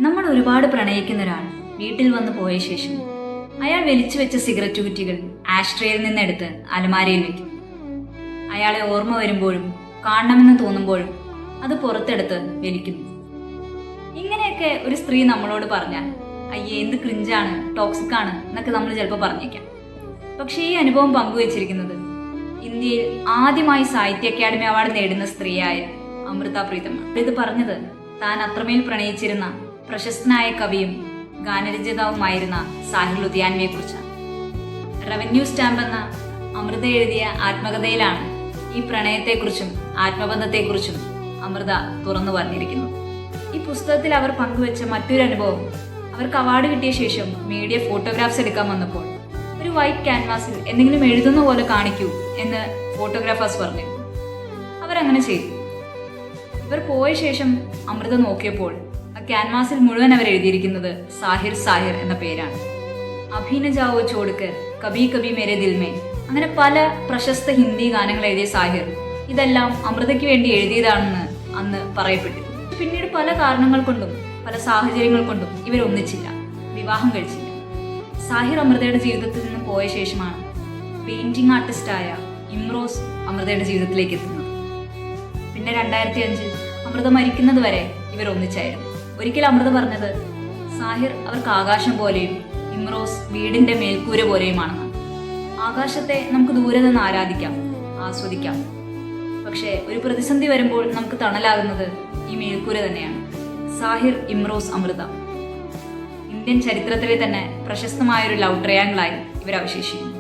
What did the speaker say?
നമ്മൾ ഒരുപാട് പ്രണയിക്കുന്ന ഒരാൾ വീട്ടിൽ വന്ന് പോയ ശേഷം അയാൾ വലിച്ചു വെച്ച സിഗരറ്റ് കുറ്റികൾ ആഷ്ട്രയിൽ നിന്നെടുത്ത് അലമാരയിൽ വെക്കും. അയാളെ ഓർമ്മ വരുമ്പോഴും കാണണമെന്ന് തോന്നുമ്പോഴും അത് പുറത്തെടുത്ത് വലിക്കുന്നു. ഇങ്ങനെയൊക്കെ ഒരു സ്ത്രീ നമ്മളോട് പറഞ്ഞാൽ അയ്യേ എന്ത് ക്രിഞ്ചാണ്, ടോക്സിക് ആണ് എന്നൊക്കെ നമ്മൾ ചിലപ്പോൾ പറഞ്ഞേക്കാം. പക്ഷേ ഈ അനുഭവം പങ്കുവച്ചിരിക്കുന്നത് ഇന്ത്യയിൽ ആദ്യമായി സാഹിത്യ അക്കാദമി അവാർഡ് നേടുന്ന സ്ത്രീയായ അമൃത പ്രീതമാണ്. ഇത് പറഞ്ഞത് താൻ അത്രമേൽ പ്രണയിച്ചിരുന്ന പ്രശസ്തനായ കവിയും ഗാനരചയിതാവുമായിരുന്ന സാഹിർ ലുധിയാനയെ കുറിച്ചാണ്. റവന്യൂ സ്റ്റാമ്പ് എന്ന അമൃത എഴുതിയ ആത്മകഥയിലാണ് ഈ പ്രണയത്തെക്കുറിച്ചും ആത്മബന്ധത്തെക്കുറിച്ചും അമൃത തുറന്നു പറഞ്ഞിരിക്കുന്നത്. ഈ പുസ്തകത്തിൽ അവർ പങ്കുവെച്ച മറ്റൊരു അനുഭവം, അവർക്ക് അവാർഡ് കിട്ടിയ ശേഷം മീഡിയ ഫോട്ടോഗ്രാഫ്സ് എടുക്കാൻ വന്നപ്പോൾ ഒരു വൈറ്റ് ക്യാൻവാസിൽ എന്തെങ്കിലും എഴുതുന്ന പോലെ കാണിക്കൂ എന്ന് ഫോട്ടോഗ്രാഫേഴ്സ് പറഞ്ഞു. അവരങ്ങനെ ചെയ്തു. ഇവർ പോയ ശേഷം അമൃത നോക്കിയപ്പോൾ ആ ക്യാൻവാസിൽ മുഴുവൻ അവർ എഴുതിയിരിക്കുന്നത് സാഹിർ സാഹിർ എന്ന പേരാണ്. അഭിന ജാവോ ചോടുക്കർ, കബി കബി മേരെ ദിൽമേ, അങ്ങനെ പല പ്രശസ്ത ഹിന്ദി ഗാനങ്ങൾ എഴുതിയ സാഹിർ ഇതെല്ലാം അമൃതയ്ക്ക് വേണ്ടി എഴുതിയതാണെന്ന് അന്ന് പറയപ്പെട്ടു. പിന്നീട് പല കാരണങ്ങൾ കൊണ്ടും പല സാഹചര്യങ്ങൾ കൊണ്ടും ഇവരൊന്നിച്ചില്ല, വിവാഹം കഴിച്ചില്ല. സാഹിർ അമൃതയുടെ ജീവിതത്തിൽ നിന്ന് പോയ ശേഷമാണ് പെയിന്റിംഗ് ആർട്ടിസ്റ്റായ ഇമ്രോസ് അമൃതയുടെ ജീവിതത്തിലേക്ക് എത്തുന്നത്. പിന്നെ 2005 അമൃത മരിക്കുന്നത് വരെ ഇവർ ഒന്നിച്ചായിരുന്നു. ഒരിക്കൽ അമൃത പറഞ്ഞത് സാഹിർ അവർക്ക് ആകാശം പോലെയും ഇമ്രോസ് വീടിന്റെ മേൽക്കൂര പോലെയുമാണെന്ന്. ആകാശത്തെ നമുക്ക് ദൂരെ നിന്ന് ആരാധിക്കാം, ആസ്വദിക്കാം. പക്ഷേ ഒരു പ്രതിസന്ധി വരുമ്പോൾ നമുക്ക് തണലാകുന്നത് ഈ മേൽക്കൂര തന്നെയാണ്. സാഹിർ, ഇമ്രോസ്, അമൃത ഇന്ത്യൻ ചരിത്രത്തിലെ തന്നെ പ്രശസ്തമായൊരു ലവ് ട്രയാങ്കിളായി ഇവർ അവശേഷിക്കുന്നു.